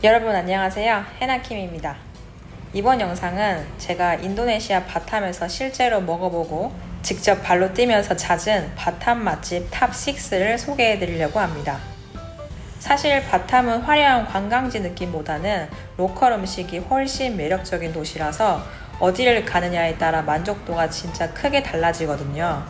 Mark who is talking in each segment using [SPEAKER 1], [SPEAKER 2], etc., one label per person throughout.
[SPEAKER 1] 여러분 안녕하세요. 해나킴입니다. 이번 영상은 제가 인도네시아 바탐에서 실제로 먹어보고 직접 발로 뛰면서 찾은 바탐 맛집 탑6를 소개해 드리려고 합니다. 사실 바탐은 화려한 관광지 느낌보다는 로컬 음식이 훨씬 매력적인 도시라서 어디를 가느냐에 따라 만족도가 진짜 크게 달라지거든요.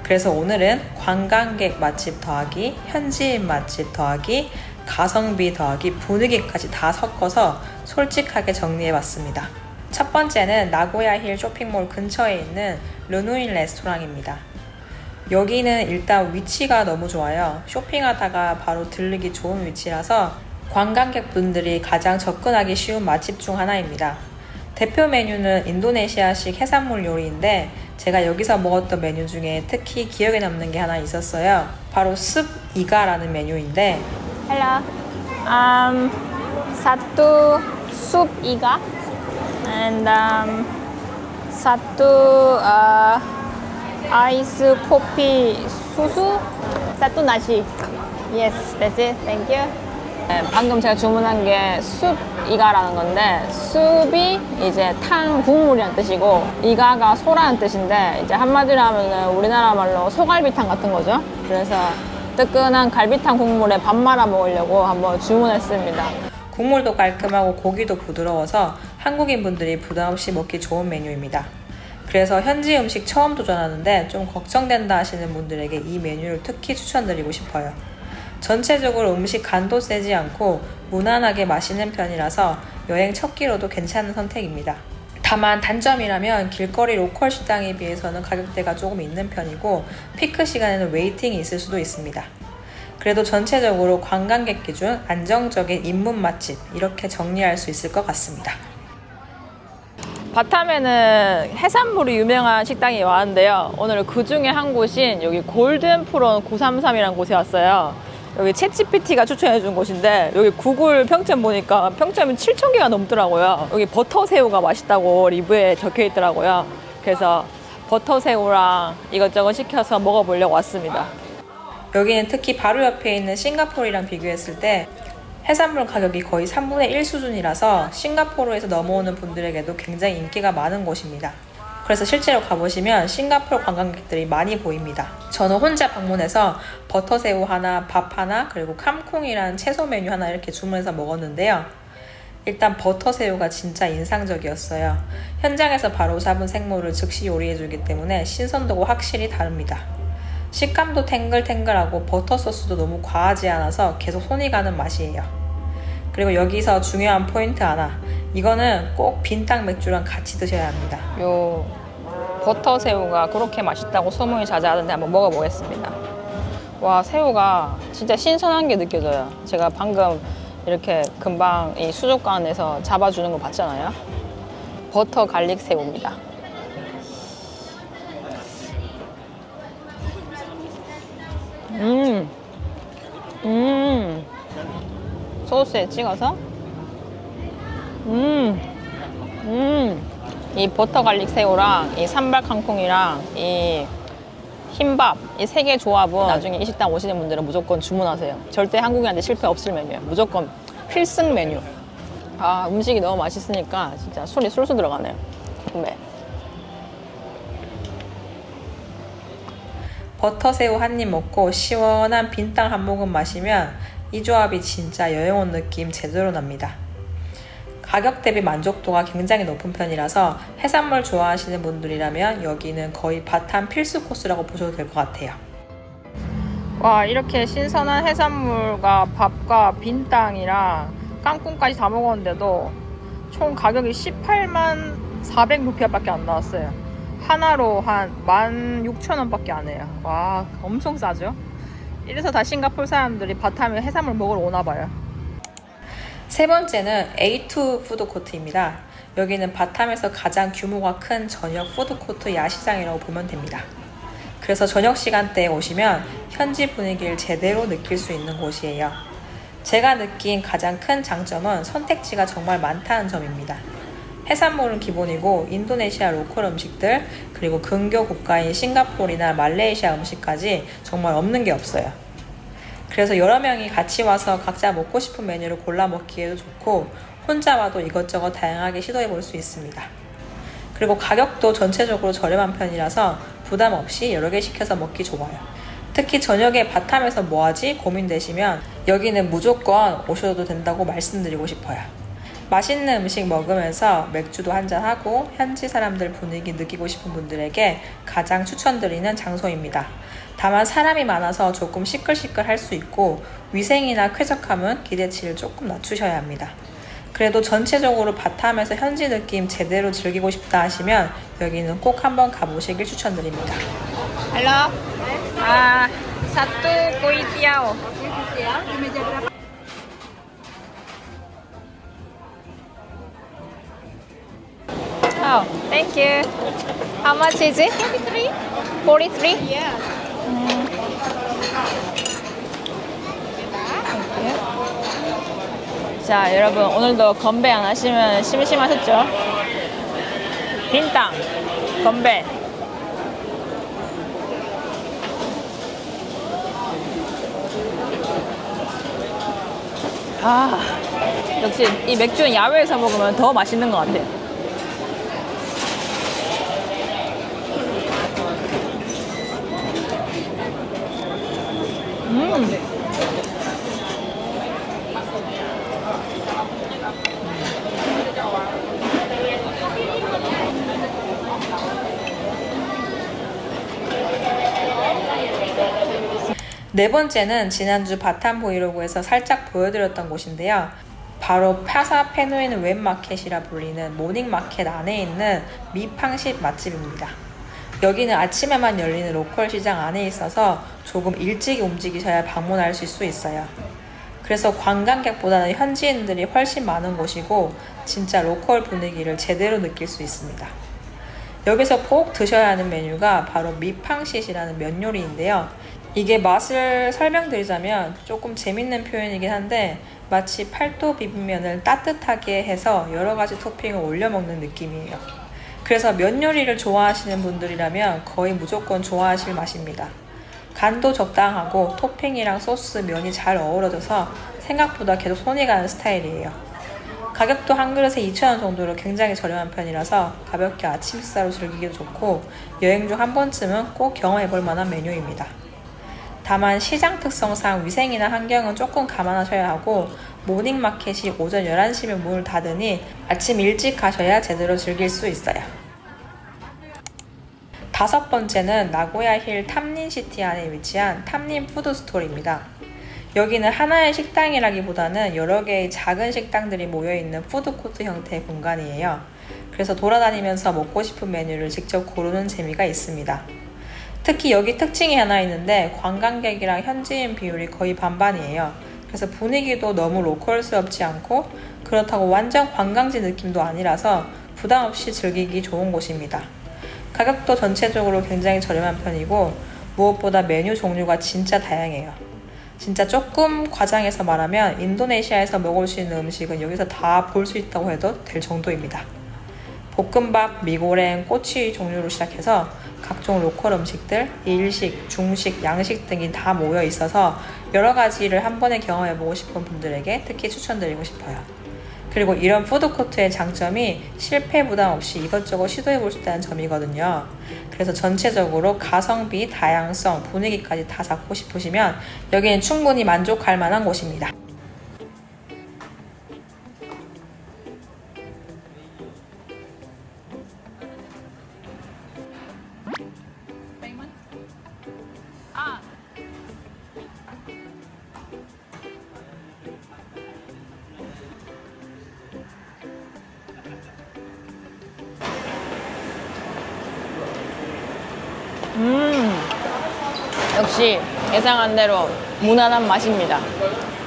[SPEAKER 1] 그래서 오늘은 관광객 맛집 더하기, 현지인 맛집 더하기, 가성비 더하기 분위기까지 다 섞어서 솔직하게 정리해봤습니다. 첫 번째는 나고야 힐 쇼핑몰 근처에 있는 르누인 레스토랑입니다. 여기는 일단 위치가 너무 좋아요. 쇼핑하다가 바로 들르기 좋은 위치라서 관광객분들이 가장 접근하기 쉬운 맛집 중 하나입니다. 대표 메뉴는 인도네시아식 해산물 요리인데 제가 여기서 먹었던 메뉴 중에 특히 기억에 남는 게 하나 있었어요. 바로 숲 이가라는 메뉴인데
[SPEAKER 2] Hello. Satu sup iga and satu ice coffee susu, satu nasi. Yes, that's it. Thank you. 네, 방금 제가 주문한 게 숲 이가라는 건데 숲이 이제 탕 국물이란 뜻이고 이가가 소라는 뜻인데 이제 한마디로 하면은 우리나라 말로 소갈비탕 같은 거죠. 그래서 뜨끈한 갈비탕 국물에 밥 말아 먹으려고 한번 주문했습니다.
[SPEAKER 1] 국물도 깔끔하고 고기도 부드러워서 한국인 분들이 부담 없이 먹기 좋은 메뉴입니다. 그래서 현지 음식 처음 도전하는데 좀 걱정된다 하시는 분들에게 이 메뉴를 특히 추천드리고 싶어요. 전체적으로 음식 간도 세지 않고 무난하게 맛있는 편이라서 여행 첫 끼로도 괜찮은 선택입니다. 다만 단점이라면 길거리 로컬 식당에 비해서는 가격대가 조금 있는 편이고 피크 시간에는 웨이팅이 있을 수도 있습니다. 그래도 전체적으로 관광객 기준 안정적인 입문 맛집 이렇게 정리할 수 있을 것 같습니다.
[SPEAKER 2] 바탐에는 해산물이 유명한 식당이 많은데요. 오늘 그 중에 한 곳인 여기 골든 프론 933이라는 곳에 왔어요. 여기 챗GPT가 추천해준 곳인데 여기 구글 평점 보니까 평점이 7,000개가 넘더라고요. 여기 버터새우가 맛있다고 리뷰에 적혀 있더라고요. 그래서 버터새우랑 이것저것 시켜서 먹어보려고 왔습니다.
[SPEAKER 1] 여기는 특히 바로 옆에 있는 싱가포르랑 비교했을 때 해산물 가격이 거의 3분의 1 수준이라서 싱가포르에서 넘어오는 분들에게도 굉장히 인기가 많은 곳입니다. 그래서 실제로 가보시면 싱가포르 관광객들이 많이 보입니다. 저는 혼자 방문해서 버터새우 하나, 밥 하나, 그리고 캄콩이라는 채소 메뉴 하나 이렇게 주문해서 먹었는데요. 일단 버터새우가 진짜 인상적이었어요. 현장에서 바로 잡은 생물을 즉시 요리해주기 때문에 신선도가 확실히 다릅니다. 식감도 탱글탱글하고 버터 소스도 너무 과하지 않아서 계속 손이 가는 맛이에요. 그리고 여기서 중요한 포인트 하나, 이거는 꼭 빈땅 맥주랑 같이 드셔야 합니다.
[SPEAKER 2] 요 버터 새우가 그렇게 맛있다고 소문이 자자하던데 한번 먹어보겠습니다. 와, 새우가 진짜 신선한 게 느껴져요. 제가 방금 이렇게 금방 이 수족관에서 잡아주는 거 봤잖아요. 버터 갈릭 새우입니다. 소스에 찍어서 이 버터 갈릭 새우랑 이 산발 캉콩이랑 이 흰밥 이 세 개 조합은 나중에 이 식당 오시는 분들은 무조건 주문하세요. 절대 한국인한테 실패 없을 메뉴예요. 무조건 필승 메뉴. 아, 음식이 너무 맛있으니까 진짜 술이 술술 들어가네요. 네.
[SPEAKER 1] 버터새우 한 입 먹고 시원한 빈땅 한 모금 마시면 이 조합이 진짜 여행 온 느낌 제대로 납니다. 가격 대비 만족도가 굉장히 높은 편이라서 해산물 좋아하시는 분들이라면 여기는 거의 바탐 필수 코스라고 보셔도 될 것 같아요.
[SPEAKER 2] 와, 이렇게 신선한 해산물과 밥과 빈땅이랑 깡꿍까지 다 먹었는데도 총 가격이 18만 400루피아 밖에 안 나왔어요. 하나로 한 16,000원 밖에 안 해요. 와, 엄청 싸죠? 이래서 다 싱가포르 사람들이 바탐에 해산물 먹으러 오나 봐요.
[SPEAKER 1] 세 번째는 A2 푸드코트입니다. 여기는 바탐에서 가장 규모가 큰 저녁 푸드코트 야시장이라고 보면 됩니다. 그래서 저녁 시간대에 오시면 현지 분위기를 제대로 느낄 수 있는 곳이에요. 제가 느낀 가장 큰 장점은 선택지가 정말 많다는 점입니다. 해산물은 기본이고 인도네시아 로컬 음식들, 그리고 근교 국가인 싱가포르나 말레이시아 음식까지 정말 없는 게 없어요. 그래서 여러 명이 같이 와서 각자 먹고 싶은 메뉴를 골라 먹기에도 좋고 혼자 와도 이것저것 다양하게 시도해 볼 수 있습니다. 그리고 가격도 전체적으로 저렴한 편이라서 부담 없이 여러 개 시켜서 먹기 좋아요. 특히 저녁에 바탐에서 뭐하지 고민되시면 여기는 무조건 오셔도 된다고 말씀드리고 싶어요. 맛있는 음식 먹으면서 맥주도 한잔하고 현지 사람들 분위기 느끼고 싶은 분들에게 가장 추천드리는 장소입니다. 다만 사람이 많아서 조금 시끌시끌할 수 있고 위생이나 쾌적함은 기대치를 조금 낮추셔야 합니다. 그래도 전체적으로 바탐에서 현지 느낌 제대로 즐기고 싶다 하시면 여기는 꼭 한번 가보시길 추천드립니다.
[SPEAKER 2] Halo. Ah, satu kue tiao. Oh, thank you. How much is it? 43. 43? Yeah. 자, 여러분 오늘도 건배 안 하시면 심심하셨죠? 빈땅 건배. 아, 역시 이 맥주는 야외에서 먹으면 더 맛있는 것 같아요.
[SPEAKER 1] 네 번째는 지난주 바탐 브이로그에서 살짝 보여드렸던 곳인데요. 바로 파사 페누에는 웹마켓이라 불리는 모닝마켓 안에 있는 미팡식 맛집입니다. 여기는 아침에만 열리는 로컬 시장 안에 있어서 조금 일찍 움직이셔야 방문하실 수 있어요. 그래서 관광객보다는 현지인들이 훨씬 많은 곳이고 진짜 로컬 분위기를 제대로 느낄 수 있습니다. 여기서 꼭 드셔야 하는 메뉴가 바로 미팡시이라는 면 요리인데요. 이게 맛을 설명드리자면 조금 재밌는 표현이긴 한데 마치 팔도 비빔면을 따뜻하게 해서 여러 가지 토핑을 올려 먹는 느낌이에요. 그래서 면 요리를 좋아하시는 분들이라면 거의 무조건 좋아하실 맛입니다. 간도 적당하고 토핑이랑 소스, 면이 잘 어우러져서 생각보다 계속 손이 가는 스타일이에요. 가격도 한 그릇에 2,000원 정도로 굉장히 저렴한 편이라서 가볍게 아침 식사로 즐기기도 좋고 여행 중 한 번쯤은 꼭 경험해볼 만한 메뉴입니다. 다만 시장 특성상 위생이나 환경은 조금 감안하셔야 하고 모닝마켓이 오전 11시면 문을 닫으니 아침 일찍 가셔야 제대로 즐길 수 있어요. 다섯 번째는 나고야힐 탐린시티 안에 위치한 탐린 푸드스토어입니다. 여기는 하나의 식당이라기보다는 여러 개의 작은 식당들이 모여있는 푸드코트 형태의 공간이에요. 그래서 돌아다니면서 먹고 싶은 메뉴를 직접 고르는 재미가 있습니다. 특히 여기 특징이 하나 있는데 관광객이랑 현지인 비율이 거의 반반이에요. 그래서 분위기도 너무 로컬스럽지 않고 그렇다고 완전 관광지 느낌도 아니라서 부담 없이 즐기기 좋은 곳입니다. 가격도 전체적으로 굉장히 저렴한 편이고 무엇보다 메뉴 종류가 진짜 다양해요. 진짜 조금 과장해서 말하면 인도네시아에서 먹을 수 있는 음식은 여기서 다 볼 수 있다고 해도 될 정도입니다. 볶음밥, 미고랭, 꼬치 종류로 시작해서 각종 로컬 음식들, 일식, 중식, 양식 등이 다 모여 있어서 여러 가지를 한 번에 경험해보고 싶은 분들에게 특히 추천드리고 싶어요. 그리고 이런 푸드코트의 장점이 실패 부담 없이 이것저것 시도해볼 수 있다는 점이거든요. 그래서 전체적으로 가성비, 다양성, 분위기까지 다 잡고 싶으시면 여기는 충분히 만족할 만한 곳입니다.
[SPEAKER 2] 역시 예상한 대로 무난한 맛입니다.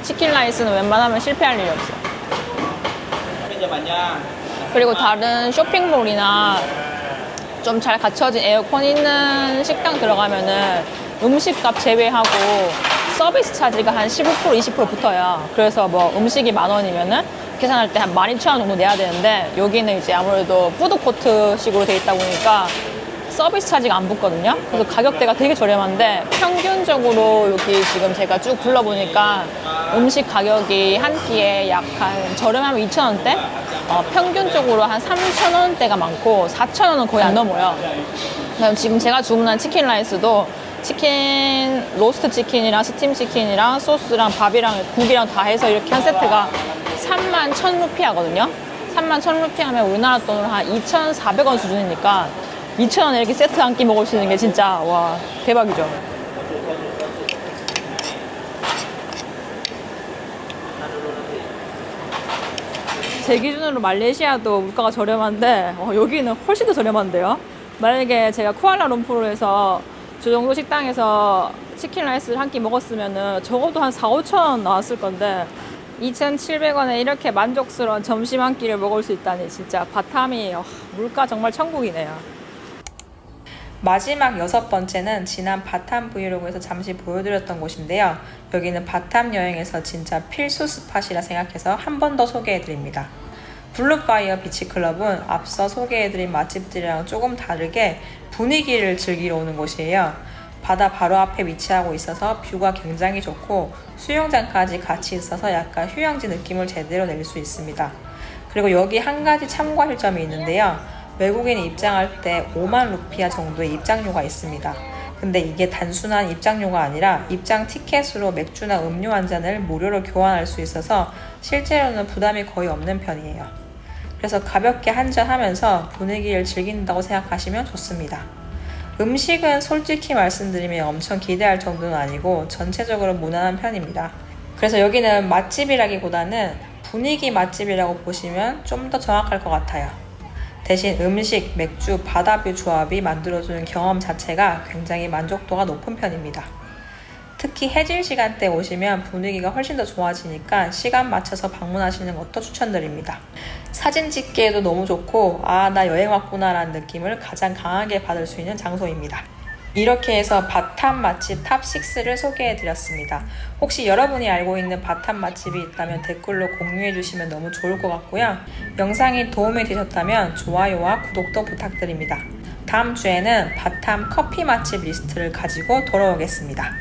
[SPEAKER 2] 치킨 라이스는 웬만하면 실패할 일이 없어요. 그리고 다른 쇼핑몰이나 좀 잘 갖춰진 에어컨 있는 식당 들어가면은 음식값 제외하고 서비스 차지가 한 15% 20% 붙어요. 그래서 뭐 음식이 10,000원이면은 계산할 때 한 12,000원 정도 내야 되는데 여기는 이제 아무래도 푸드코트 식으로 돼 있다 보니까 서비스 차지가 안 붙거든요. 그래서 가격대가 되게 저렴한데 평균적으로 여기 지금 제가 쭉 둘러보니까 음식 가격이 한 끼에 약 한 저렴하면 2,000원대? 평균적으로 한 3,000원대가 많고 4,000원은 거의 안 넘어요. 그다음 지금 제가 주문한 치킨 라이스도 치킨, 로스트 치킨이랑 스팀 치킨이랑 소스랑 밥이랑 국이랑 다 해서 이렇게 한 세트가 31,000루피 하거든요. 31,000루피 하면 우리나라 돈으로 한 2,400원 수준이니까 2,000원에 이렇게 세트 한 끼 먹을 수 있는 게 진짜 와 대박이죠. 제 기준으로 말레이시아도 물가가 저렴한데 여기는 훨씬 더 저렴한데요. 만약에 제가 쿠알라룸푸르에서 저 정도 식당에서 치킨 라이스를 한 끼 먹었으면 적어도 한 4, 5천 원 나왔을 건데 2,700원에 이렇게 만족스러운 점심 한 끼를 먹을 수 있다니 진짜 바탐이 물가 정말 천국이네요.
[SPEAKER 1] 마지막 6번째는 지난 바탐 브이로그에서 잠시 보여드렸던 곳인데요. 여기는 바탐 여행에서 진짜 필수 스팟이라 생각해서 한 번 더 소개해드립니다. 블루파이어 비치클럽은 앞서 소개해드린 맛집들이랑 조금 다르게 분위기를 즐기러 오는 곳이에요. 바다 바로 앞에 위치하고 있어서 뷰가 굉장히 좋고 수영장까지 같이 있어서 약간 휴양지 느낌을 제대로 낼 수 있습니다. 그리고 여기 한 가지 참고할 점이 있는데요. 외국인이 입장할 때 5만 루피아 정도의 입장료가 있습니다. 근데 이게 단순한 입장료가 아니라 입장 티켓으로 맥주나 음료 한 잔을 무료로 교환할 수 있어서 실제로는 부담이 거의 없는 편이에요. 그래서 가볍게 한잔 하면서 분위기를 즐긴다고 생각하시면 좋습니다. 음식은 솔직히 말씀드리면 엄청 기대할 정도는 아니고 전체적으로 무난한 편입니다. 그래서 여기는 맛집이라기보다는 분위기 맛집이라고 보시면 좀 더 정확할 것 같아요. 대신 음식, 맥주, 바다뷰 조합이 만들어주는 경험 자체가 굉장히 만족도가 높은 편입니다. 특히 해질 시간대 오시면 분위기가 훨씬 더 좋아지니까 시간 맞춰서 방문하시는 것도 추천드립니다. 사진 찍기에도 너무 좋고 나 여행 왔구나 라는 느낌을 가장 강하게 받을 수 있는 장소입니다. 이렇게 해서 바탐 맛집 탑6를 소개해드렸습니다. 혹시 여러분이 알고 있는 바탐 맛집이 있다면 댓글로 공유해주시면 너무 좋을 것 같고요. 영상이 도움이 되셨다면 좋아요와 구독도 부탁드립니다. 다음 주에는 바탐 커피 맛집 리스트를 가지고 돌아오겠습니다.